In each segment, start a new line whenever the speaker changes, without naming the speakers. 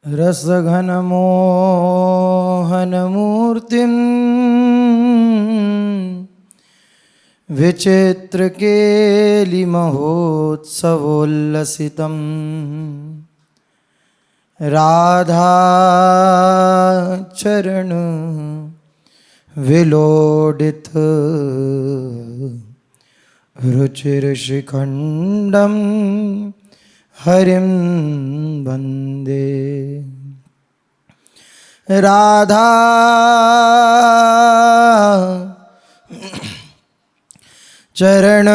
रसघनमोहनमूर्तिं विचित्रकेलिमहोत्सवोल्लसितं राधाचरण विलोडित रुचिरशिखण्डं हरिं वन्दे। राधा चरण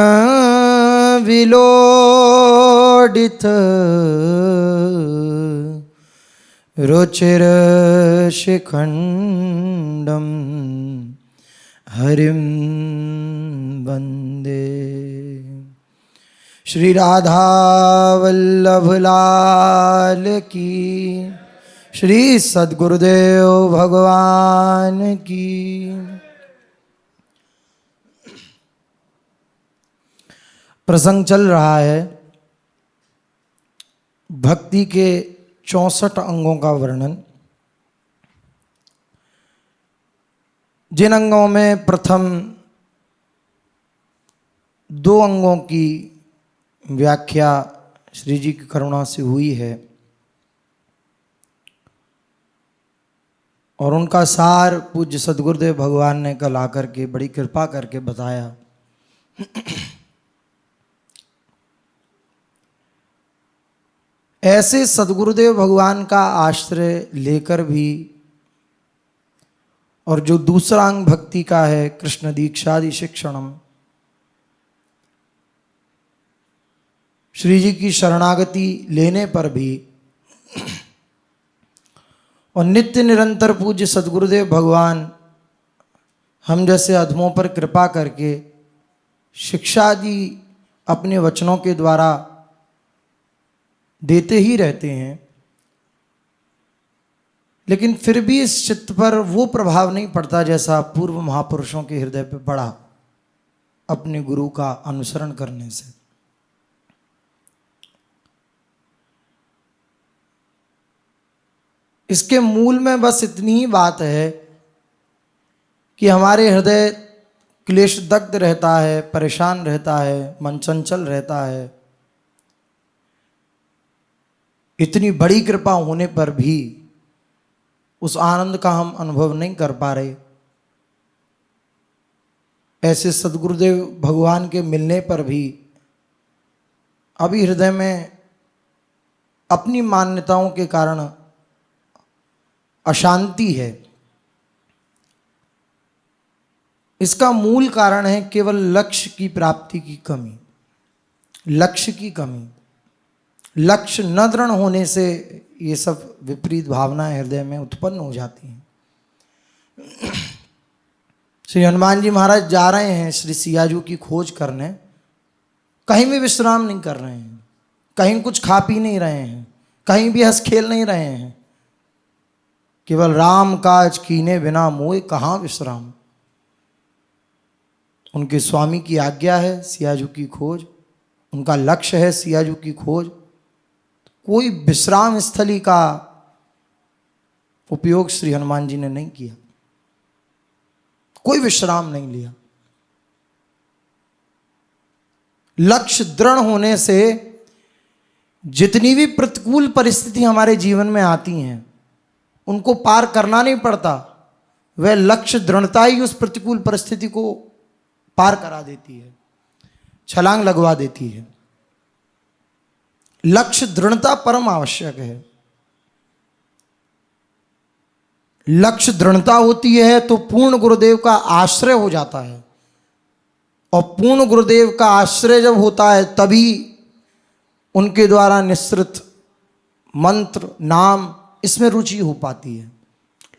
विलोडित रुचिर शिखंडम हरिं वंदे। श्री राधा वल्लभ लाल की, श्री सद्गुरुदेव भगवान की। प्रसंग चल रहा है भक्ति के 64 अंगों का वर्णन। जिन अंगों में प्रथम 2 अंगों की व्याख्या श्री जी की करुणा से हुई है और उनका सार पूज्य सद्गुरुदेव भगवान ने कल आकर के बड़ी कृपा करके बताया। ऐसे सद्गुरुदेव भगवान का आश्रय लेकर भी और जो दूसरा अंग भक्ति का है कृष्ण दीक्षादि शिक्षणम, श्री जी की शरणागति लेने पर भी और नित्य निरंतर पूज्य सद्गुरुदेव भगवान हम जैसे अधमों पर कृपा करके शिक्षादि अपने वचनों के द्वारा देते ही रहते हैं, लेकिन फिर भी इस चित्त पर वो प्रभाव नहीं पड़ता जैसा पूर्व महापुरुषों के हृदय पर पड़ा अपने गुरु का अनुसरण करने से। इसके मूल में बस इतनी ही बात है कि हमारे हृदय क्लेश दग्ध रहता है, परेशान रहता है, मन चंचल रहता है। इतनी बड़ी कृपा होने पर भी उस आनंद का हम अनुभव नहीं कर पा रहे। ऐसे सद्गुरुदेव भगवान के मिलने पर भी अभी हृदय में अपनी मान्यताओं के कारण अशांति है। इसका मूल कारण है केवल लक्ष्य की प्राप्ति की कमी, लक्ष्य की कमी। लक्ष्य न दृढ़ होने से ये सब विपरीत भावनाएं हृदय में उत्पन्न हो जाती हैं। श्री हनुमान जी महाराज जा रहे हैं श्री सियाजू की खोज करने, कहीं भी विश्राम नहीं कर रहे हैं, कहीं कुछ खा पी नहीं रहे हैं, कहीं भी हंस खेल नहीं रहे हैं। केवल राम काज कीने बिना मोह कहाँ विश्राम। उनके स्वामी की आज्ञा है सियाजू की खोज, उनका लक्ष्य है सियाजू की खोज। कोई विश्राम स्थली का उपयोग श्री हनुमान जी ने नहीं किया, कोई विश्राम नहीं लिया। लक्ष्य दृढ़ होने से जितनी भी प्रतिकूल परिस्थिति हमारे जीवन में आती हैं उनको पार करना नहीं पड़ता, वह लक्ष्य दृढ़ता ही उस प्रतिकूल परिस्थिति को पार करा देती है, छलांग लगवा देती है। लक्ष्य दृढ़ता परम आवश्यक है। लक्ष्य दृढ़ता होती है तो पूर्ण गुरुदेव का आश्रय हो जाता है, और पूर्ण गुरुदेव का आश्रय जब होता है तभी उनके द्वारा निश्रित मंत्र नाम इसमें रुचि हो पाती है।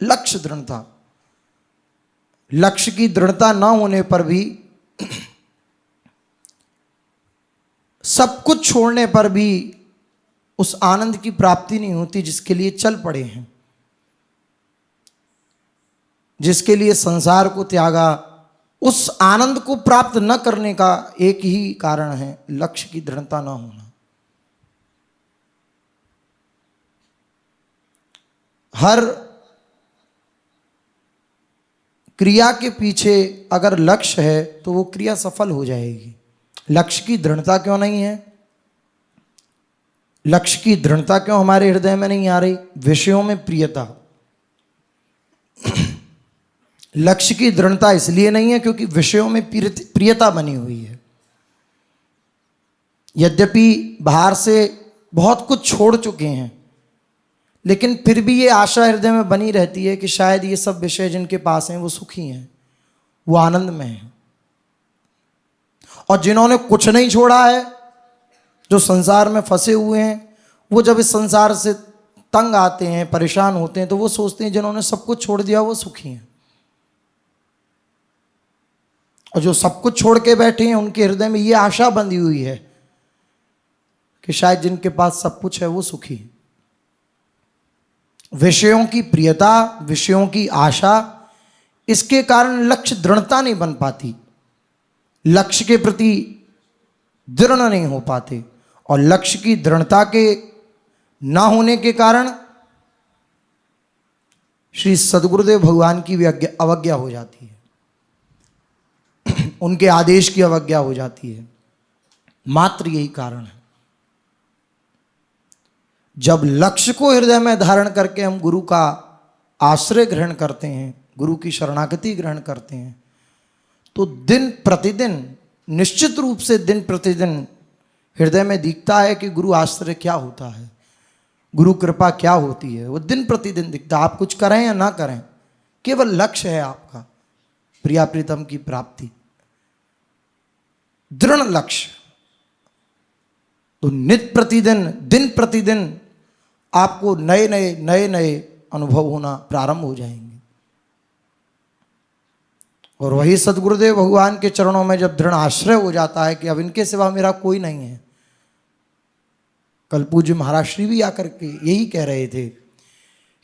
लक्ष्य दृढ़ता, लक्ष्य की दृढ़ता न होने पर भी सब कुछ छोड़ने पर भी उस आनंद की प्राप्ति नहीं होती जिसके लिए चल पड़े हैं, जिसके लिए संसार को त्यागा। उस आनंद को प्राप्त न करने का एक ही कारण है, लक्ष्य की दृढ़ता न होना। हर क्रिया के पीछे अगर लक्ष्य है तो वो क्रिया सफल हो जाएगी। लक्ष्य की दृढ़ता क्यों नहीं है? लक्ष्य की दृढ़ता क्यों हमारे हृदय में नहीं आ रही? विषयों में प्रियता। लक्ष्य की दृढ़ता इसलिए नहीं है क्योंकि विषयों में प्रियता बनी हुई है। यद्यपि बाहर से बहुत कुछ छोड़ चुके हैं, लेकिन फिर भी ये आशा हृदय में बनी रहती है कि शायद ये सब विषय जिनके पास हैं वो सुखी हैं, वो आनंद में हैं। और जिन्होंने कुछ नहीं छोड़ा है, जो संसार में फंसे हुए हैं, वो जब इस संसार से तंग आते हैं, परेशान होते हैं, तो वो सोचते हैं जिन्होंने सब कुछ छोड़ दिया वो सुखी हैं। और जो सब कुछ छोड़ के बैठे हैं उनके हृदय में ये आशा बंधी हुई है कि शायद जिनके पास सब कुछ है वो सुखी है। विषयों की प्रियता, विषयों की आशा, इसके कारण लक्ष्य दृढ़ता नहीं बन पाती, लक्ष्य के प्रति दृढ़ नहीं हो पाते। और लक्ष्य की दृढ़ता के ना होने के कारण श्री सद्गुरुदेव भगवान की भी अवज्ञा हो जाती है, उनके आदेश की अवज्ञा हो जाती है। मात्र यही कारण है। जब लक्ष्य को हृदय में धारण करके हम गुरु का आश्रय ग्रहण करते हैं, गुरु की शरणागति ग्रहण करते हैं, तो दिन प्रतिदिन, निश्चित रूप से दिन प्रतिदिन हृदय में दिखता है कि गुरु आश्रय क्या होता है, गुरु कृपा क्या होती है। वो दिन प्रतिदिन दिखता है। आप कुछ करें या ना करें, केवल लक्ष्य है आपका प्रिया प्रीतम की प्राप्ति, दृढ़ लक्ष्य। तो नित्य प्रतिदिन, दिन प्रतिदिन आपको नए नए अनुभव होना प्रारंभ हो जाएंगे। और वही सद्गुरुदेव भगवान के चरणों में जब दृढ़ आश्रय हो जाता है कि अब इनके सिवा मेरा कोई नहीं है। कल पूज्य महाराज श्री भी आकर के यही कह रहे थे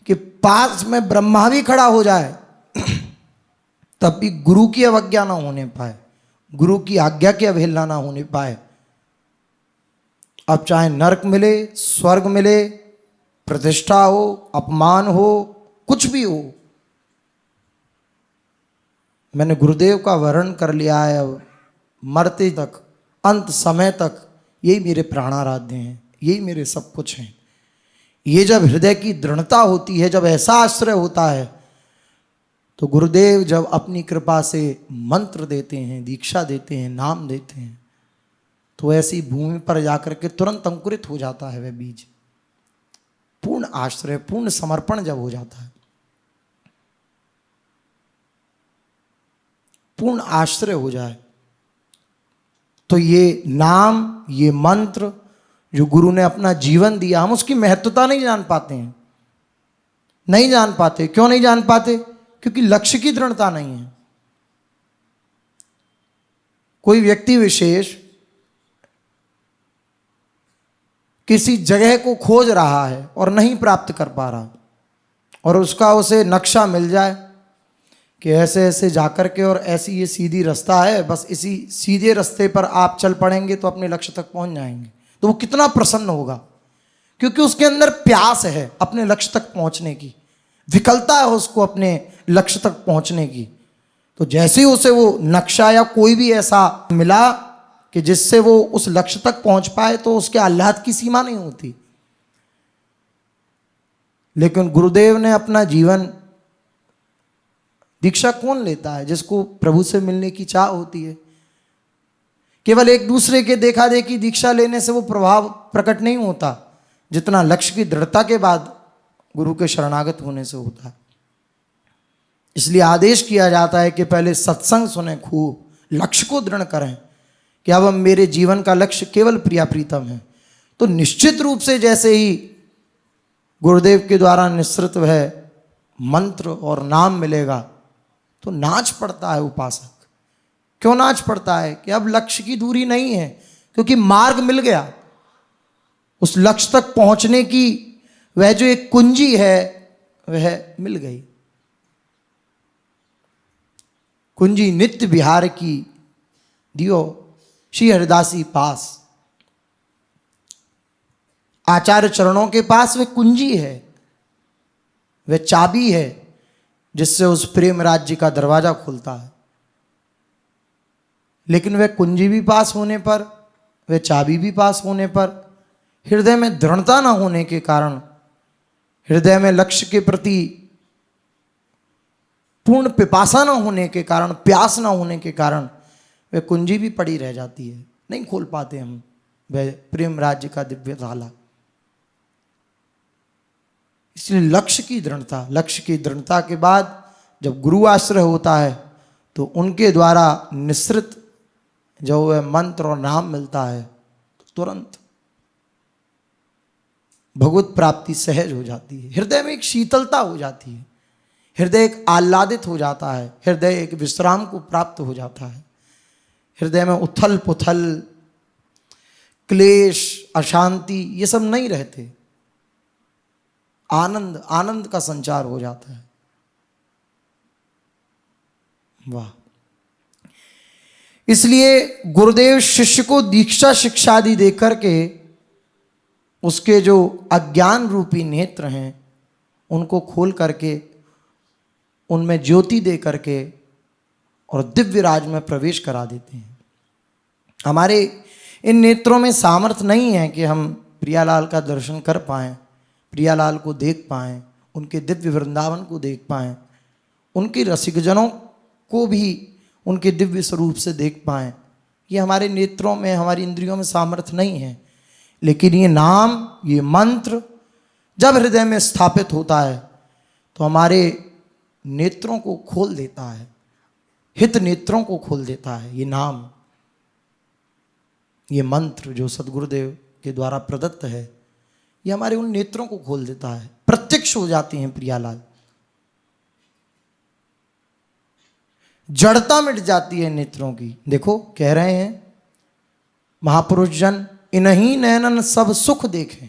कि पास में ब्रह्मा भी खड़ा हो जाए तब भी गुरु की अवज्ञा ना होने पाए, गुरु की आज्ञा की अवहेलना ना होने पाए। अब चाहे नरक मिले, स्वर्ग मिले, प्रतिष्ठा हो, अपमान हो, कुछ भी हो, मैंने गुरुदेव का वर्ण कर लिया है। अब मरते तक, अंत समय तक यही मेरे प्राणाराध्य हैं, यही मेरे सब कुछ हैं। ये जब हृदय की दृढ़ता होती है, जब ऐसा आश्रय होता है, तो गुरुदेव जब अपनी कृपा से मंत्र देते हैं, दीक्षा देते हैं, नाम देते हैं, तो ऐसी भूमि पर जाकर के तुरंत अंकुरित हो जाता है वह बीज। पूर्ण आश्रय, पूर्ण समर्पण जब हो जाता है, पूर्ण आश्रय हो जाए, तो ये नाम, ये मंत्र जो गुरु ने अपना जीवन दिया, हम उसकी महत्वता नहीं जान पाते हैं। नहीं जान पाते। क्यों नहीं जान पाते? क्योंकि लक्ष्य की दृढ़ता नहीं है। कोई व्यक्ति विशेष किसी जगह को खोज रहा है और नहीं प्राप्त कर पा रहा, और उसका उसे नक्शा मिल जाए कि ऐसे ऐसे जाकर के और ऐसी ये सीधी रास्ता है, बस इसी सीधे रास्ते पर आप चल पड़ेंगे तो अपने लक्ष्य तक पहुंच जाएंगे, तो वो कितना प्रसन्न होगा। क्योंकि उसके अंदर प्यास है अपने लक्ष्य तक पहुंचने की, विकलता है उसको अपने लक्ष्य तक पहुंचने की। तो जैसे ही उसे वो नक्शा या कोई भी ऐसा मिला कि जिससे वो उस लक्ष्य तक पहुंच पाए, तो उसके आह्लाद की सीमा नहीं होती। लेकिन गुरुदेव ने अपना जीवन, दीक्षा कौन लेता है? जिसको प्रभु से मिलने की चाह होती है। केवल एक दूसरे के देखा देखी दीक्षा लेने से वो प्रभाव प्रकट नहीं होता, जितना लक्ष्य की दृढ़ता के बाद गुरु के शरणागत होने से होता है। इसलिए आदेश किया जाता है कि पहले सत्संग सुने खूब, लक्ष्य को दृढ़ करें कि अब मेरे जीवन का लक्ष्य केवल प्रिया प्रीतम है। तो निश्चित रूप से जैसे ही गुरुदेव के द्वारा निश्रित वह मंत्र और नाम मिलेगा, तो नाच पड़ता है उपासक। क्यों नाच पड़ता है? कि अब लक्ष्य की दूरी नहीं है, क्योंकि मार्ग मिल गया। उस लक्ष्य तक पहुंचने की वह जो एक कुंजी है वह मिल गई। कुंजी नित्य विहार की दियो श्री हरिदासी पास। आचार्य चरणों के पास वह कुंजी है। वह चाबी है जिससे उस प्रेम राज्य का दरवाजा खुलता है। लेकिन वह कुंजी भी पास होने पर, वह चाबी भी पास होने पर, हृदय में दृढ़ता न होने के कारण, हृदय में लक्ष्य के प्रति पूर्ण पिपासा न होने के कारण, प्यास न होने के कारण वह कुंजी भी पड़ी रह जाती है। नहीं खोल पाते हम वह प्रेम राज्य का दिव्य ताला। इसलिए लक्ष्य की दृढ़ता, लक्ष्य की दृढ़ता के बाद जब गुरु आश्रय होता है तो उनके द्वारा निश्रित जब वह मंत्र और नाम मिलता है तो तुरंत भगवत प्राप्ति सहज हो जाती है। हृदय में एक शीतलता हो जाती है, हृदय एक आह्लादित हो जाता है, हृदय एक विश्राम को प्राप्त हो जाता है। हृदय में उथल पुथल, क्लेश, अशांति ये सब नहीं रहते। आनंद, आनंद का संचार हो जाता है। वाह! इसलिए गुरुदेव शिष्य को दीक्षा शिक्षा आदि देकर के उसके जो अज्ञान रूपी नेत्र हैं उनको खोल करके उनमें ज्योति दे करके और दिव्य राज में प्रवेश करा देते हैं। हमारे इन नेत्रों में सामर्थ्य नहीं है कि हम प्रियालाल का दर्शन कर पाएं, प्रियालाल को देख पाएं, उनके दिव्य वृंदावन को देख पाएं, उनके रसिकजनों को भी उनके दिव्य स्वरूप से देख पाएं। ये हमारे नेत्रों में, हमारी इंद्रियों में सामर्थ्य नहीं है। लेकिन ये नाम, ये मंत्र जब हृदय में स्थापित होता है तो हमारे नेत्रों को खोल देता है, हित नेत्रों को खोल देता है। ये नाम, ये मंत्र जो सद्गुरुदेव के द्वारा प्रदत्त है, ये हमारे उन नेत्रों को खोल देता है। प्रत्यक्ष हो जाती हैं प्रियालाल, जड़ता मिट जाती है नेत्रों की। देखो कह रहे हैं महापुरुष जन, इन्हीं नैनन सब सुख देखें,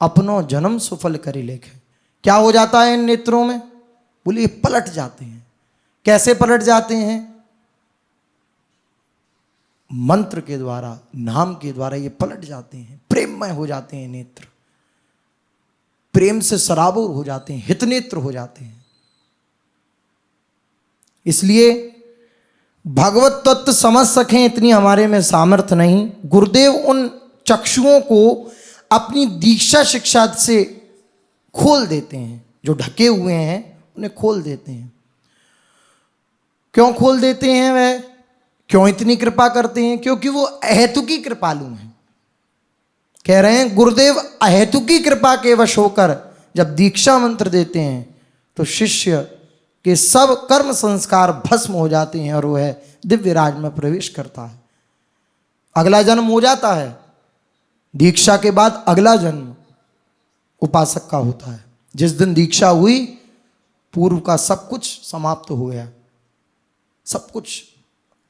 अपनों जन्म सुफल करी लेखें। क्या हो जाता है इन नेत्रों में? बोलिए पलट जाते हैं। कैसे पलट जाते हैं? मंत्र के द्वारा, नाम के द्वारा ये पलट जाते हैं, प्रेममय हो जाते हैं नेत्र, प्रेम से सराबोर हो जाते हैं, हित नेत्र हो जाते हैं। इसलिए भगवत तत्व समझ सकें इतनी हमारे में सामर्थ्य नहीं। गुरुदेव उन चक्षुओं को अपनी दीक्षा शिक्षा से खोल देते हैं, जो ढके हुए हैं उन्हें खोल देते हैं। क्यों खोल देते हैं? वह क्यों इतनी कृपा करते हैं? क्योंकि वो अहेतुकी कृपालु हैं। कह रहे हैं गुरुदेव अहेतुकी कृपा के वश होकर जब दीक्षा मंत्र देते हैं तो शिष्य के सब कर्म संस्कार भस्म हो जाते हैं और वह दिव्य राज में प्रवेश करता है। अगला जन्म हो जाता है, दीक्षा के बाद अगला जन्म उपासक का होता है। जिस दिन दीक्षा हुई पूर्व का सब कुछ समाप्त हो गया, सब कुछ।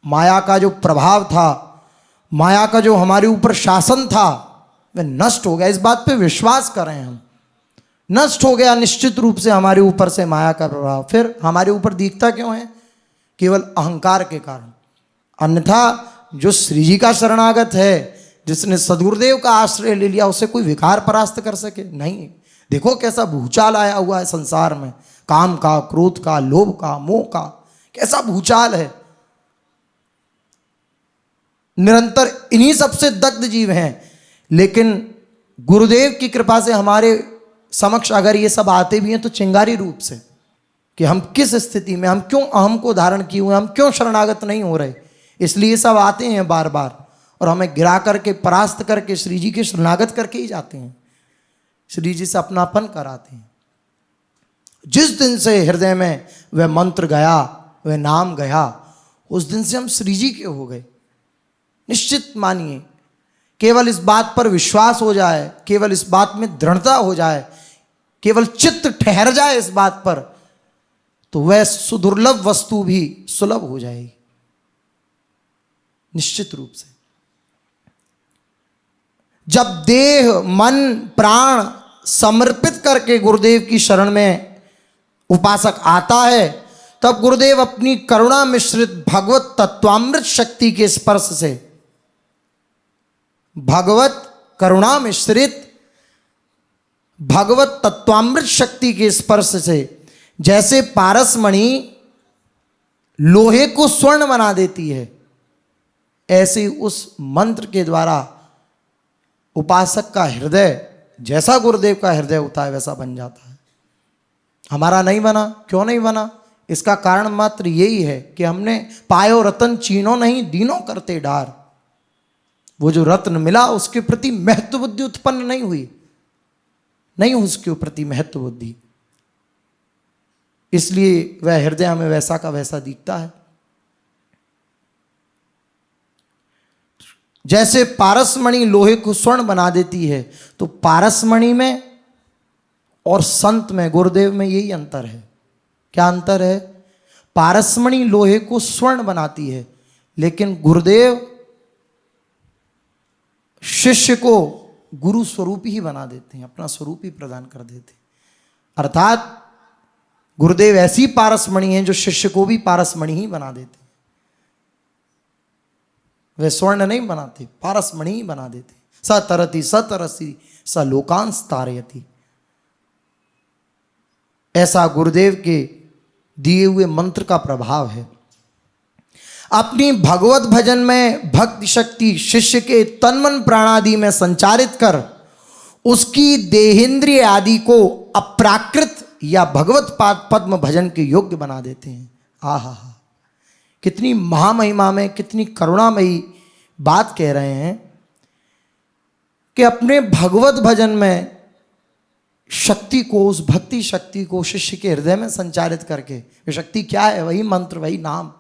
माया का जो प्रभाव था, माया का जो हमारे ऊपर शासन था, वह नष्ट हो गया। इस बात पे विश्वास करें हम, नष्ट हो गया निश्चित रूप से हमारे ऊपर से माया का प्रभाव। फिर हमारे ऊपर दिखता क्यों है? केवल अहंकार के कारण। अन्यथा जो श्री जी का शरणागत है, जिसने सद्गुरुदेव का आश्रय ले लिया, उसे कोई विकार परास्त कर सके? नहीं। देखो कैसा भूचाल आया हुआ है संसार में, काम का, क्रोध का, लोभ का, मोह का, कैसा भूचाल है। निरंतर इन्हीं सबसे दग्ध जीव हैं। लेकिन गुरुदेव की कृपा से हमारे समक्ष अगर ये सब आते भी हैं तो चिंगारी रूप से, कि हम किस स्थिति में, हम क्यों अहम को धारण किए हुए, हम क्यों शरणागत नहीं हो रहे, इसलिए सब आते हैं बार बार और हमें गिरा करके, परास्त करके श्री जी के शरणागत करके ही जाते हैं, श्री जी से अपनापन कराते हैं। जिस दिन से हृदय में वह मंत्र गया, वह नाम गया, उस दिन से हम श्री जी के हो गए। निश्चित मानिए, केवल इस बात पर विश्वास हो जाए, केवल इस बात में दृढ़ता हो जाए, केवल चित्त ठहर जाए इस बात पर, तो वह सुदुर्लभ वस्तु भी सुलभ हो जाएगी निश्चित रूप से। जब देह, मन, प्राण समर्पित करके गुरुदेव की शरण में उपासक आता है, तब गुरुदेव अपनी करुणा मिश्रित भगवत तत्वामृत शक्ति के स्पर्श से, भगवत करुणा मिश्रित भगवत तत्वामृत शक्ति के स्पर्श से जैसे पारसमणि लोहे को स्वर्ण बना देती है, ऐसे उस मंत्र के द्वारा उपासक का हृदय जैसा गुरुदेव का हृदय होता है वैसा बन जाता है। हमारा नहीं बना, क्यों नहीं बना? इसका कारण मात्र यही है कि हमने पायो रतन चीनो नहीं दीनों करते डार। वो जो रत्न मिला उसके प्रति महत्व बुद्धि उत्पन्न नहीं हुई, नहीं उसके प्रति महत्व बुद्धि, इसलिए वह हृदय हमें वैसा का वैसा दिखता है। जैसे पारसमणि लोहे को स्वर्ण बना देती है, तो पारसमणि में और संत में, गुरुदेव में यही अंतर है। क्या अंतर है? पारसमणि लोहे को स्वर्ण बनाती है, लेकिन गुरुदेव शिष्य को गुरु स्वरूप ही बना देते हैं, अपना स्वरूप ही प्रदान कर देते हैं। अर्थात गुरुदेव ऐसी पारसमणि हैं जो शिष्य को भी पारसमणि ही बना देते हैं। वे स्वर्ण नहीं बनाते, पारसमणि ही बना देते। स तरति स तरसी स लोकांस तारयति। ऐसा गुरुदेव के दिए हुए मंत्र का प्रभाव है। अपनी भगवत भजन में भक्ति शक्ति शिष्य के तन मन प्राणादि में संचारित कर उसकी देहेंद्रिय आदि को अप्राकृत या भगवत पाद पद्म भजन के योग्य बना देते हैं। आहा, कितनी महामहिमा में, कितनी करुणामयी बात कह रहे हैं कि अपने भगवत भजन में शक्ति को, उस भक्ति शक्ति को शिष्य के हृदय में संचारित करके, ये शक्ति क्या है? वही मंत्र, वही नाम,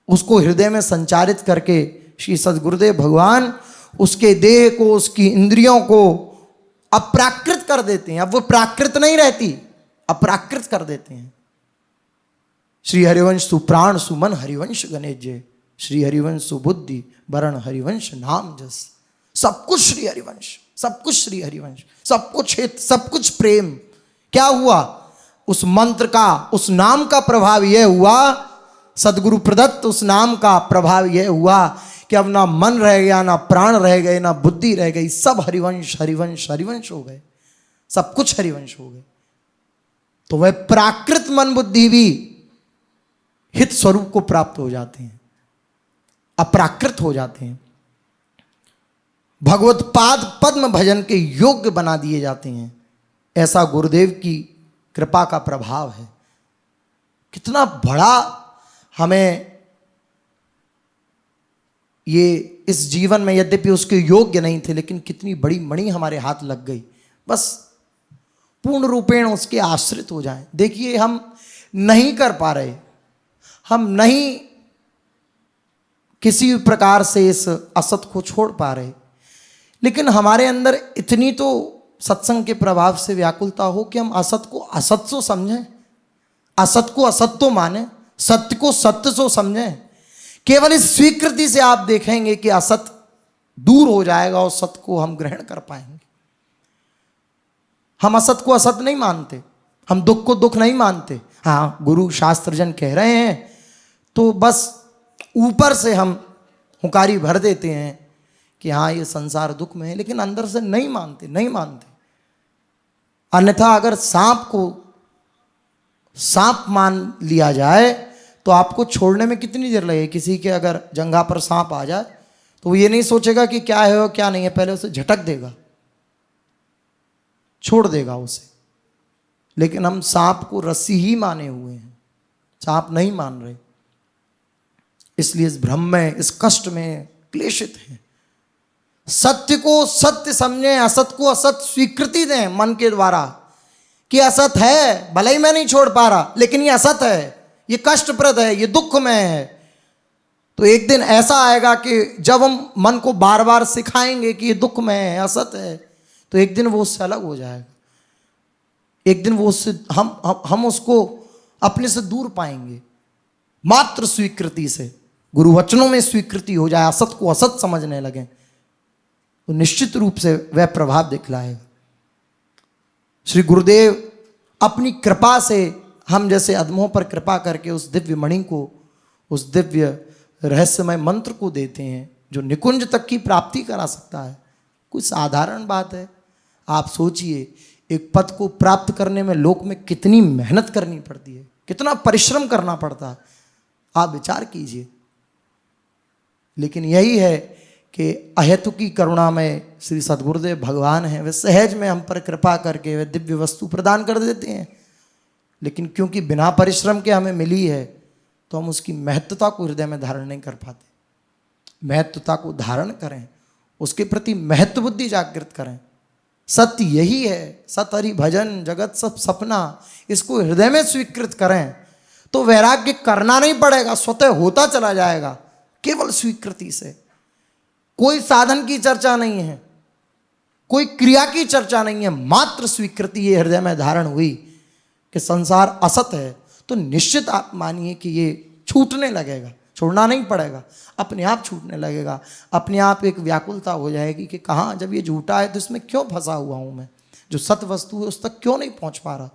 उसको हृदय में संचारित करके श्री सद्गुरुदेव भगवान उसके देह को, उसकी इंद्रियों को अप्राकृत कर देते हैं। अब वो प्राकृत नहीं रहती, अप्राकृत कर देते हैं। श्री हरिवंश सुप्राण सुमन हरिवंश गणेश जय, श्री हरिवंश सुबुद्धि वरण हरिवंश नाम जस। सब कुछ श्री हरिवंश, सब कुछ श्री हरिवंश, सब कुछ हित, सब कुछ प्रेम। क्या हुआ? उस मंत्र का, उस नाम का प्रभाव यह हुआ, सदगुरु प्रदत्त उस नाम का प्रभाव यह हुआ कि अब ना मन रह गया, ना प्राण रह गए, ना बुद्धि रह गई, सब हरिवंश हरिवंश हरिवंश हो गए, सब कुछ हरिवंश हो गए। तो वह प्राकृत मन बुद्धि भी हित स्वरूप को प्राप्त हो जाते हैं, अप्राकृत हो जाते हैं, भगवत पाद पद्म भजन के योग्य बना दिए जाते हैं। ऐसा गुरुदेव की कृपा का प्रभाव है। कितना बड़ा हमें ये इस जीवन में, यद्यपि उसके योग्य नहीं थे, लेकिन कितनी बड़ी मणि हमारे हाथ लग गई, बस पूर्ण रूपेण उसके आश्रित हो जाएं। देखिए, हम नहीं कर पा रहे, हम नहीं किसी प्रकार से इस असत को छोड़ पा रहे, लेकिन हमारे अंदर इतनी तो सत्संग के प्रभाव से व्याकुलता हो कि हम असत को असत सो समझें, असत को असत तो माने, सत्य को सत्य सो समझें। केवल इस स्वीकृति से आप देखेंगे कि असत दूर हो जाएगा और सत्य को हम ग्रहण कर पाएंगे। हम असत को असत नहीं मानते, हम दुख को दुख नहीं मानते। हाँ, गुरु शास्त्रजन कह रहे हैं तो बस ऊपर से हम हुंकारी भर देते हैं कि हाँ ये संसार दुख में है, लेकिन अंदर से नहीं मानते, नहीं मानते। अन्यथा अगर सांप को सांप मान लिया जाए तो आपको छोड़ने में कितनी देर लगे? किसी के अगर जंघा पर सांप आ जाए तो वो ये नहीं सोचेगा कि क्या है और क्या नहीं है, पहले उसे झटक देगा, छोड़ देगा उसे। लेकिन हम सांप को रस्सी ही माने हुए हैं, सांप नहीं मान रहे, इसलिए इस भ्रम में, इस कष्ट में क्लेशित हैं। सत्य को सत्य समझें, असत को असत स्वीकृति दें मन के द्वारा कि असत है, भले ही मैं नहीं छोड़ पा रहा, लेकिन ये असत है, ये कष्टप्रद है, ये दुख में है। तो एक दिन ऐसा आएगा कि जब हम मन को बार बार सिखाएंगे कि ये दुख में है, असत है, तो एक दिन वो उससे अलग हो जाएगा। एक दिन वो उससे हम उसको अपने से दूर पाएंगे। मात्र स्वीकृति से, गुरु वचनों में स्वीकृति हो जाए, असत को असत समझने लगे, तो निश्चित रूप से वह प्रभाव दिखलाएगा। श्री गुरुदेव अपनी कृपा से हम जैसे अधमों पर कृपा करके उस दिव्य मणि को, उस दिव्य रहस्यमय मंत्र को देते हैं जो निकुंज तक की प्राप्ति करा सकता है। कोई साधारण बात है? आप सोचिए, एक पद को प्राप्त करने में लोक में कितनी मेहनत करनी पड़ती है, कितना परिश्रम करना पड़ता है, आप विचार कीजिए। लेकिन यही है कि अहेतु की करुणा में श्री सद्गुरुदेव भगवान हैं, वे सहज में हम पर कृपा करके वे दिव्य वस्तु प्रदान कर देते हैं। लेकिन क्योंकि बिना परिश्रम के हमें मिली है तो हम उसकी महत्वता को हृदय में धारण नहीं कर पाते। महत्वता को धारण करें, उसके प्रति महत्व बुद्धि जागृत करें। सत्य यही है, सत हरि भजन जगत सब सपना, इसको हृदय में स्वीकृत करें तो वैराग्य करना नहीं पड़ेगा, स्वतः होता चला जाएगा केवल स्वीकृति से। कोई साधन की चर्चा नहीं है, कोई क्रिया की चर्चा नहीं है, मात्र स्वीकृति ये हृदय में धारण हुई कि संसार असत है तो निश्चित आप मानिए कि ये छूटने लगेगा, छोड़ना नहीं पड़ेगा, अपने आप छूटने लगेगा। अपने आप एक व्याकुलता हो जाएगी कि कहाँ, जब ये झूठा है तो इसमें क्यों फंसा हुआ हूँ मैं, जो सत वस्तु है उस तक क्यों नहीं पहुँच पा रहा।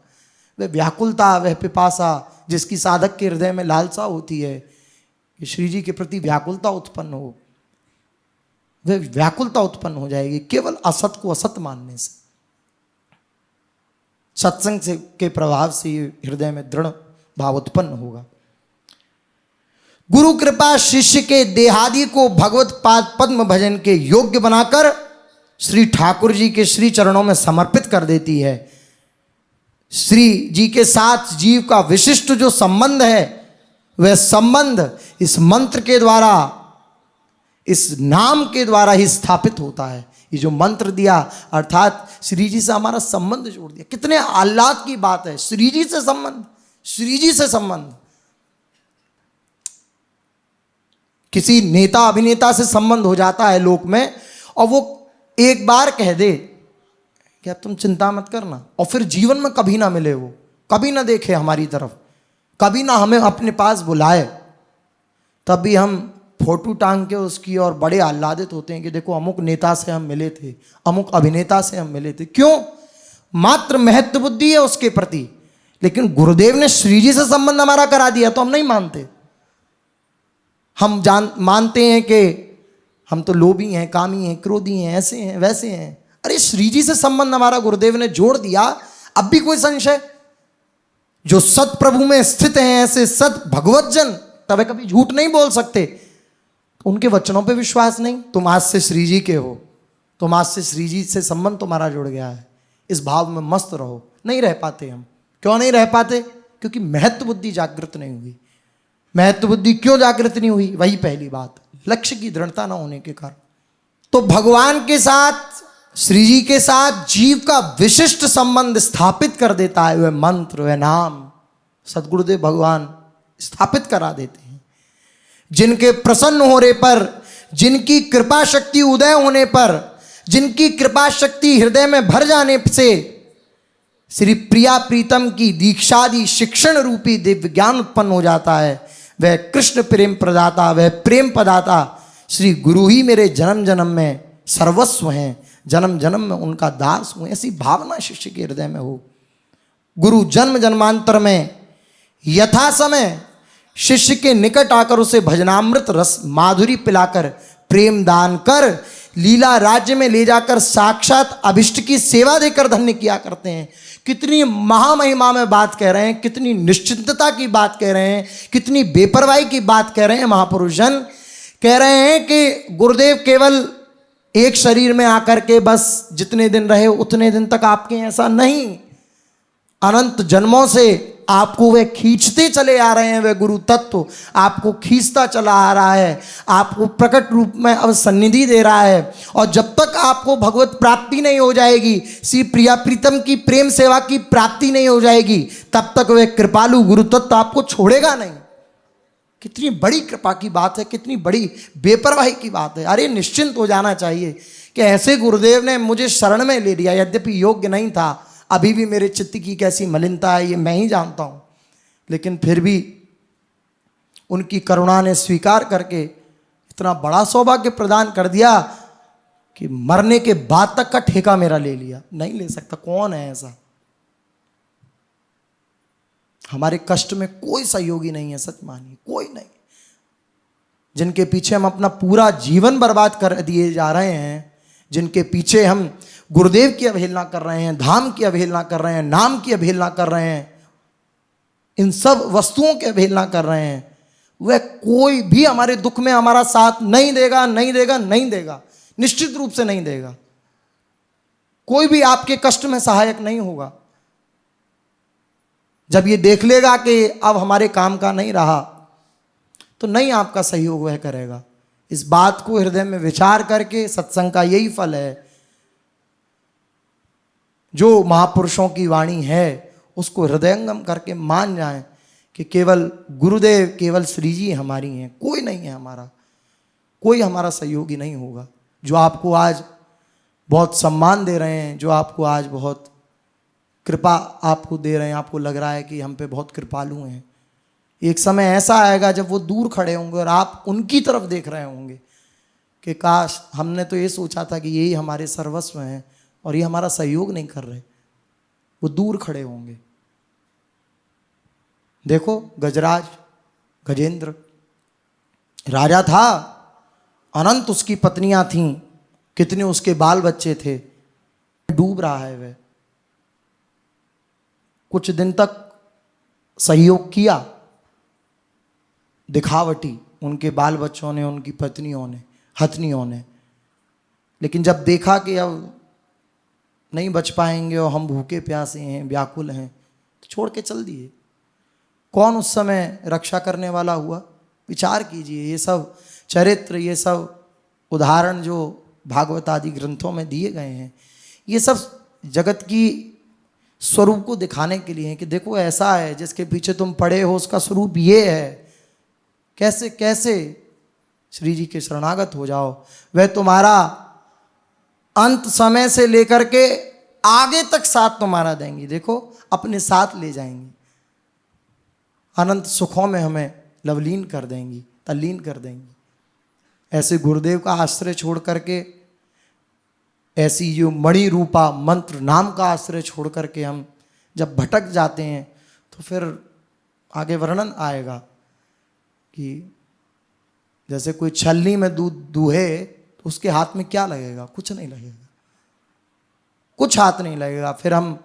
वह व्याकुलता, वह पिपासा जिसकी साधक के हृदय में लालसा होती है कि श्री जी के प्रति व्याकुलता उत्पन्न हो, वह व्याकुलता उत्पन्न हो जाएगी केवल असत को असत मानने से। सत्संग से के प्रभाव से हृदय में दृढ़ भाव उत्पन्न होगा। गुरु कृपा शिष्य के देहादि को भगवत पाद पद्म भजन के योग्य बनाकर श्री ठाकुर जी के श्री चरणों में समर्पित कर देती है। श्री जी के साथ जीव का विशिष्ट जो संबंध है वह संबंध इस मंत्र के द्वारा, इस नाम के द्वारा ही स्थापित होता है। ये जो मंत्र दिया अर्थात श्री जी से हमारा संबंध जोड़ दिया। कितने आह्लाद की बात है, श्री जी से संबंध, श्री जी से संबंध। किसी नेता अभिनेता से संबंध हो जाता है लोक में और वो एक बार कह दे कि अब तुम चिंता मत करना, और फिर जीवन में कभी ना मिले, वो कभी ना देखे हमारी तरफ, कभी ना हमें अपने पास बुलाए, तब भी हम फोटो टांग के उसकी और बड़े आह्लादित होते हैं कि देखो अमुक नेता से हम मिले थे, अमुक अभिनेता से हम मिले थे। क्यों? मात्र महत्व बुद्धि है उसके प्रति। लेकिन गुरुदेव ने श्री जी से संबंध हमारा करा दिया तो हम नहीं मानते। हम मानते हैं कि हम तो लोभी हैं, कामी हैं, क्रोधी हैं, ऐसे हैं, वैसे हैं। अरे श्री जी से संबंध हमारा गुरुदेव ने जोड़ दिया, अब भी कोई संशय? जो सत प्रभु में स्थित हैं, ऐसे सत भगवत जन तब कभी झूठ नहीं बोल सकते। उनके वचनों पे विश्वास नहीं, तुम आज से श्री जी के हो, तुम आज से श्री जी से संबंध तुम्हारा जुड़ गया है, इस भाव में मस्त रहो। नहीं रह पाते हम। क्यों नहीं रह पाते? क्योंकि महत्व बुद्धि जागृत नहीं हुई। महत्व बुद्धि क्यों जागृत नहीं हुई? वही पहली बात, लक्ष्य की दृढ़ता न होने के कारण। तो भगवान के साथ, श्री जी के साथ जीव का विशिष्ट संबंध स्थापित कर देता है वह मंत्र, वह नाम सद्गुरुदेव भगवान स्थापित करा देते हैं। जिनके प्रसन्न होने पर, जिनकी कृपा शक्ति उदय होने पर, जिनकी कृपा शक्ति हृदय में भर जाने से श्री प्रिया प्रीतम की दीक्षादि शिक्षण रूपी दिव्य ज्ञान उत्पन्न हो जाता है। वह कृष्ण प्रेम प्रदाता, वह प्रेम प्रदाता श्री गुरु ही मेरे जन्म जन्म में सर्वस्व हैं, जन्म जन्म में उनका दास हूँ, ऐसी भावना शिष्य के हृदय में हो। गुरु जन्म जन्मांतर में यथा समय शिष्य के निकट आकर उसे भजनामृत रस माधुरी पिलाकर, प्रेम दान कर, लीला राज्य में ले जाकर साक्षात अभिष्ट की सेवा देकर धन्य किया करते हैं। कितनी महामहिमा में बात कह रहे हैं, कितनी निश्चिंतता की बात कह रहे हैं, कितनी बेपरवाही की बात कह रहे हैं। महापुरुष जन कह रहे हैं कि गुरुदेव केवल एक शरीर में आकर के बस जितने दिन रहे उतने दिन तक आपके, ऐसा नहीं। अनंत जन्मों से आपको वे खींचते चले आ रहे हैं। वे गुरु तत्व आपको खींचता चला आ रहा है, आपको प्रकट रूप में अब सन्निधि दे रहा है। और जब तक आपको भगवत प्राप्ति नहीं हो जाएगी, श्री प्रिया प्रीतम की प्रेम सेवा की प्राप्ति नहीं हो जाएगी, तब तक वे कृपालु गुरु तत्व आपको छोड़ेगा नहीं। कितनी बड़ी कृपा की बात है, कितनी बड़ी बेपरवाही की बात है। अरे निश्चिंत हो जाना चाहिए कि ऐसे गुरुदेव ने मुझे शरण में ले लिया, यद्यपि योग्य नहीं था, अभी भी मेरे चित्त की कैसी मलिनता है ये मैं ही जानता हूँ, लेकिन फिर भी उनकी करुणा ने स्वीकार करके इतना बड़ा सौभाग्य प्रदान कर दिया कि मरने के बाद तक का ठेका मेरा ले लिया। नहीं ले सकता, कौन है ऐसा? हमारे कष्ट में कोई सहयोगी नहीं है, सच मानिए, कोई नहीं। जिनके पीछे हम अपना पूरा जीवन बर्बाद कर दिए जा रहे हैं, जिनके पीछे हम गुरुदेव की अवहेलना कर रहे हैं, धाम की अवहेलना कर रहे हैं, नाम की अवहेलना कर रहे हैं, इन सब वस्तुओं की अवहेलना कर रहे हैं, वह कोई भी हमारे दुख में हमारा साथ नहीं देगा, नहीं देगा, नहीं देगा, निश्चित रूप से नहीं देगा। कोई भी आपके कष्ट में सहायक नहीं होगा। जब ये देख लेगा कि अब हमारे काम का नहीं रहा, तो नहीं आपका सहयोग वह करेगा। इस बात को हृदय में विचार करके, सत्संग का यही फल है, जो महापुरुषों की वाणी है उसको हृदयंगम करके मान जाएं कि केवल गुरुदेव, केवल श्री जी हमारी हैं, कोई नहीं है हमारा, कोई हमारा सहयोगी नहीं होगा। जो आपको आज बहुत सम्मान दे रहे हैं, जो आपको आज बहुत कृपा आपको दे रहे हैं, आपको लग रहा है कि हम पे बहुत कृपालु हैं, एक समय ऐसा आएगा जब वो दूर खड़े होंगे और आप उनकी तरफ देख रहे होंगे कि काश हमने तो ये सोचा था कि यही हमारे सर्वस्व हैं और ये हमारा सहयोग नहीं कर रहे। वो दूर खड़े होंगे। देखो गजराज, गजेंद्र राजा था, अनंत उसकी पत्नियां थीं, कितने उसके बाल बच्चे थे, डूब रहा है वह। कुछ दिन तक सहयोग किया, दिखावटी, उनके बाल बच्चों ने, उनकी पत्नियों ने, हथनियों ने, लेकिन जब देखा कि अब नहीं बच पाएंगे और हम भूखे प्यासे हैं, व्याकुल हैं, तो छोड़ के चल दिए। कौन उस समय रक्षा करने वाला हुआ? विचार कीजिए। ये सब चरित्र, ये सब उदाहरण जो भागवत आदि ग्रंथों में दिए गए हैं, ये सब जगत की स्वरूप को दिखाने के लिए है कि देखो ऐसा है, जिसके पीछे तुम पड़े हो उसका स्वरूप ये है। कैसे कैसे श्री जी के शरणागत हो जाओ, वह तुम्हारा अंत समय से लेकर के आगे तक साथ तुम्हारा देंगी। देखो अपने साथ ले जाएंगी, अनंत सुखों में हमें लवलीन कर देंगी, तल्लीन कर देंगी। ऐसे गुरुदेव का आश्रय छोड़ करके, ऐसी जो मणि रूपा मंत्र नाम का आश्रय छोड़ करके हम जब भटक जाते हैं, तो फिर आगे वर्णन आएगा कि जैसे कोई छलनी में दूध दूहे तो उसके हाथ में क्या लगेगा? कुछ नहीं लगेगा, कुछ हाथ नहीं लगेगा। फिर हम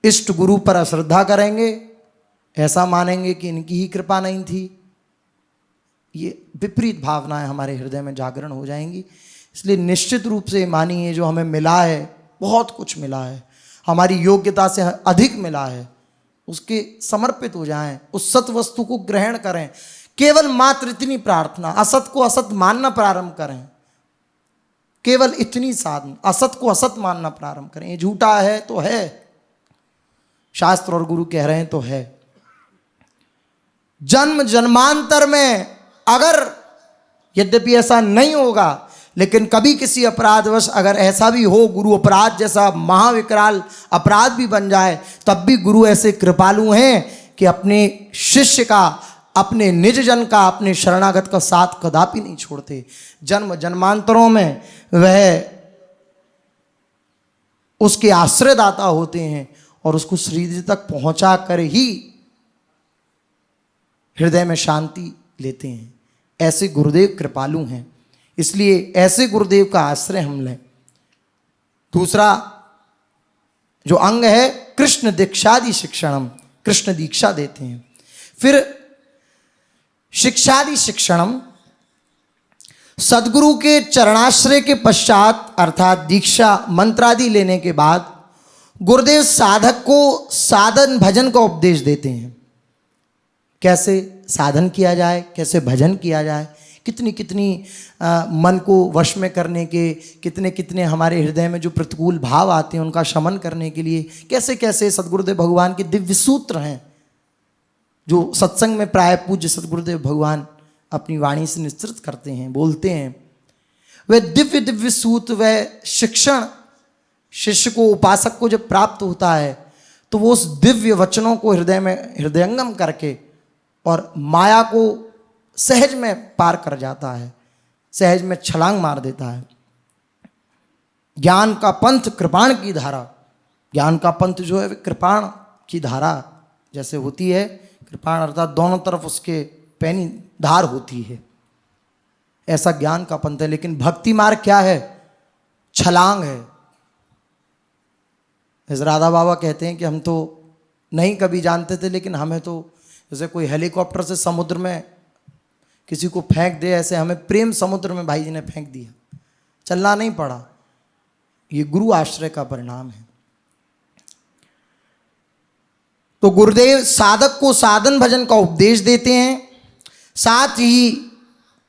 इष्ट गुरु पर अश्रद्धा करेंगे, ऐसा मानेंगे कि इनकी ही कृपा नहीं थी। ये विपरीत भावनाएं हमारे हृदय में जागरण हो जाएंगी। इसलिए निश्चित रूप से मानिए, जो हमें मिला है, बहुत कुछ मिला है, हमारी योग्यता से अधिक मिला है, उसके समर्पित हो जाएं, उस सत वस्तु को ग्रहण करें। केवल मात्र इतनी प्रार्थना, असत को असत मानना प्रारंभ करें। केवल इतनी साधन, असत को असत मानना प्रारंभ करें। ये झूठा है तो है, शास्त्र और गुरु कह रहे हैं तो है। जन्म जन्मांतर में अगर यद्यपि ऐसा नहीं होगा, लेकिन कभी किसी अपराधवश अगर ऐसा भी हो, गुरु अपराध जैसा महाविकराल अपराध भी बन जाए, तब भी गुरु ऐसे कृपालु हैं कि अपने शिष्य का, अपने निज जन का, अपने शरणागत का साथ कदापि नहीं छोड़ते। जन्म जन्मांतरों में वह उसके आश्रयदाता होते हैं और उसको श्रीजी तक पहुंचा कर ही हृदय में शांति लेते हैं। ऐसे गुरुदेव कृपालु हैं, इसलिए ऐसे गुरुदेव का आश्रय हम लें। दूसरा जो अंग है, कृष्ण दीक्षादि शिक्षणम, कृष्ण दीक्षा देते हैं। फिर शिक्षादि शिक्षणम, सदगुरु के चरणाश्रय के पश्चात अर्थात दीक्षा मंत्रादि लेने के बाद गुरुदेव साधक को साधन भजन का उपदेश देते हैं। कैसे साधन किया जाए, कैसे भजन किया जाए, कितनी कितनी मन को वश में करने के, कितने कितने हमारे हृदय में जो प्रतिकूल भाव आते हैं उनका शमन करने के लिए कैसे कैसे सदगुरुदेव भगवान के दिव्य सूत्र हैं, जो सत्संग में प्राय पूज्य सदगुरुदेव भगवान अपनी वाणी से निश्चित करते हैं, बोलते हैं। वह दिव्य दिव्य सूत्र, वह शिक्षण शिष्य को, उपासक को जब प्राप्त होता है, तो वो उस दिव्य वचनों को हृदय में हृदयंगम करके और माया को सहज में पार कर जाता है, सहज में छलांग मार देता है। ज्ञान का पंथ कृपाण की धारा, ज्ञान का पंथ जो है कृपाण की धारा जैसे होती है, कृपाण अर्थात दोनों तरफ उसके पैनी धार होती है। ऐसा ज्ञान का पंथ है। लेकिन भक्ति मार्ग क्या है? छलांग है। जैसे राधा बाबा कहते हैं कि हम तो नहीं कभी जानते थे, लेकिन हमें तो जैसे कोई हेलीकॉप्टर से समुद्र में किसी को फेंक दे, ऐसे हमें प्रेम समुद्र में भाई जी ने फेंक दिया, चलना नहीं पड़ा। ये गुरु आश्रय का परिणाम है। तो गुरुदेव साधक को साधन भजन का उपदेश देते हैं, साथ ही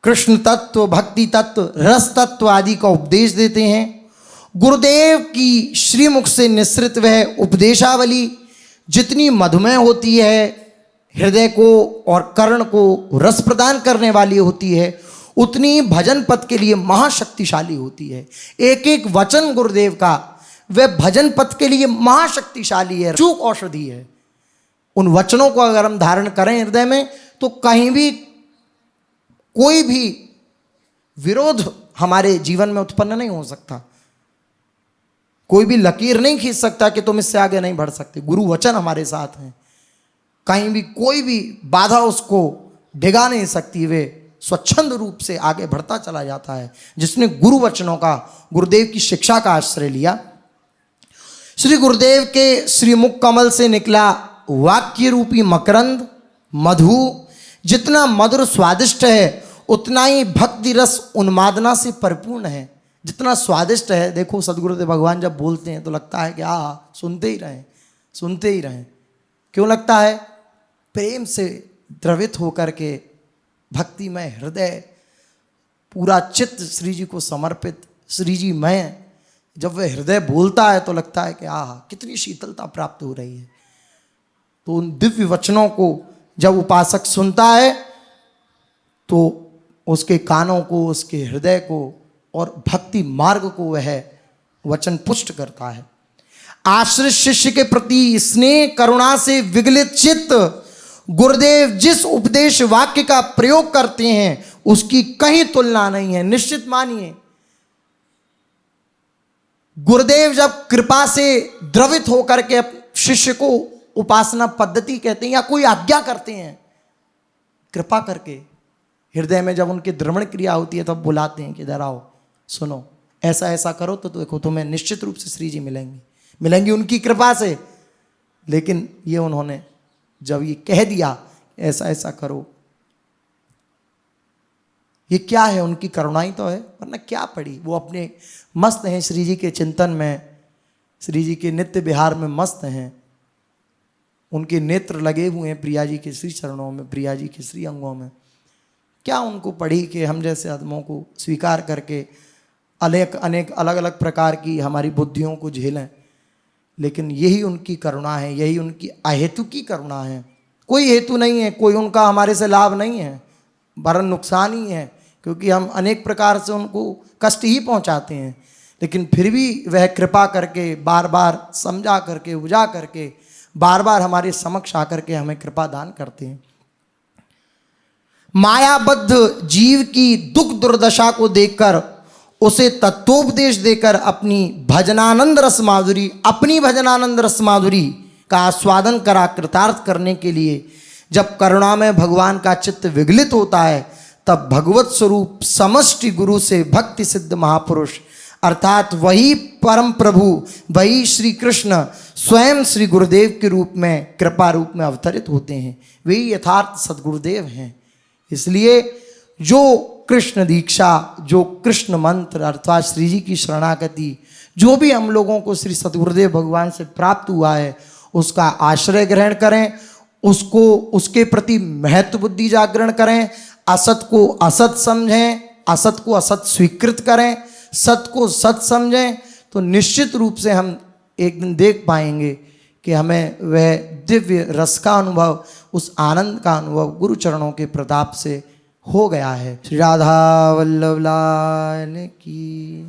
कृष्ण तत्व, भक्ति तत्व, रस तत्व आदि का उपदेश देते हैं। गुरुदेव की श्रीमुख से निसृत वह उपदेशावली जितनी मधुमेह होती है, हृदय को और कर्ण को रस प्रदान करने वाली होती है, उतनी भजन पथ के लिए महाशक्तिशाली होती है। एक एक वचन गुरुदेव का वह भजन पथ के लिए महाशक्तिशाली है, चूक औषधि है। उन वचनों को अगर हम धारण करें हृदय में, तो कहीं भी कोई भी विरोध हमारे जीवन में उत्पन्न नहीं हो सकता। कोई भी लकीर नहीं खींच सकता कि तुम इससे आगे नहीं बढ़ सकते। गुरु वचन हमारे साथ हैं, कहीं भी कोई भी बाधा उसको डिगा नहीं सकती। वे स्वच्छंद रूप से आगे बढ़ता चला जाता है जिसने गुरु वचनों का, गुरुदेव की शिक्षा का आश्रय लिया। श्री गुरुदेव के श्रीमुख कमल से निकला वाक्य रूपी मकरंद मधु जितना मधुर स्वादिष्ट है, उतना ही भक्ति रस उन्मादना से परिपूर्ण है। जितना स्वादिष्ट है, देखो सदगुरुदेव भगवान जब बोलते हैं तो लगता है कि सुनते ही रहें, सुनते ही रहें। क्यों लगता है? प्रेम से द्रवित होकर के भक्तिमय हृदय, पूरा चित्त श्री जी को समर्पित, श्री जी मैं, जब वह हृदय बोलता है तो लगता है कि कितनी शीतलता प्राप्त हो रही है। तो उन दिव्य वचनों को जब उपासक सुनता है तो उसके कानों को, उसके हृदय को और भक्ति मार्ग को वह वचन पुष्ट करता है। आश्रित शिष्य के प्रति स्नेह करुणा से विगलित चित्त गुरुदेव जिस उपदेश वाक्य का प्रयोग करते हैं उसकी कहीं तुलना नहीं है। निश्चित मानिए, गुरुदेव जब कृपा से द्रवित होकर के शिष्य को उपासना पद्धति कहते हैं या कोई आज्ञा करते हैं, कृपा करके हृदय में जब उनकी द्रवण क्रिया होती है तब बुलाते हैं कि इधर आओ, सुनो, ऐसा ऐसा करो तो देखो तुम्हें निश्चित रूप से श्री जी मिलेंगी उनकी कृपा से। लेकिन ये उन्होंने जब ये कह दिया ऐसा ऐसा करो, ये क्या है? उनकी करुणा ही तो है, वरना क्या पड़ी। वो अपने मस्त हैं श्री जी के चिंतन में, श्री जी के नित्य विहार में मस्त हैं। उनके नेत्र लगे हुए हैं प्रिया जी के श्री चरणों में, प्रिया जी के श्री अंगों में। क्या उनको पड़ी कि हम जैसे आदमों को स्वीकार करके अनेक अलग अलग प्रकार की हमारी बुद्धियों को झेलें। लेकिन यही उनकी करुणा है, यही उनकी अहेतु की करुणा है। कोई हेतु नहीं है, कोई उनका हमारे से लाभ नहीं है, वरन नुकसान ही है, क्योंकि हम अनेक प्रकार से उनको कष्ट ही पहुंचाते हैं। लेकिन फिर भी वह कृपा करके बार बार समझा करके, बुझा करके, बार बार हमारे समक्ष आकर के हमें कृपा दान करते हैं। मायाबद्ध जीव की दुख दुर्दशा को देखकर उसे तत्वोपदेश देकर अपनी भजनानंद रस माधुरी का आस्वादन करा कृतार्थ करने के लिए जब करुणा में भगवान का चित्त विगलित होता है, तब भगवत स्वरूप समष्टि गुरु से भक्ति सिद्ध महापुरुष अर्थात वही परम प्रभु, वही श्री कृष्ण स्वयं श्री गुरुदेव के रूप में, कृपा रूप में अवतरित होते हैं। वही यथार्थ सद्गुरुदेव हैं। इसलिए जो कृष्ण दीक्षा, जो कृष्ण मंत्र अर्थात श्री जी की शरणागति, जो भी हम लोगों को श्री सद्गुरुदेव भगवान से प्राप्त हुआ है, उसका आश्रय ग्रहण करें, उसको, उसके प्रति महत्व बुद्धि जागरण करें, असत को असत समझें, असत को असत स्वीकृत करें, सत को सत समझें, तो निश्चित रूप से हम एक दिन देख पाएंगे कि हमें वह दिव्य रस का अनुभव, उस आनंद का अनुभव गुरु चरणों के प्रताप से हो गया है। श्री राधा वल्लभ लाल की।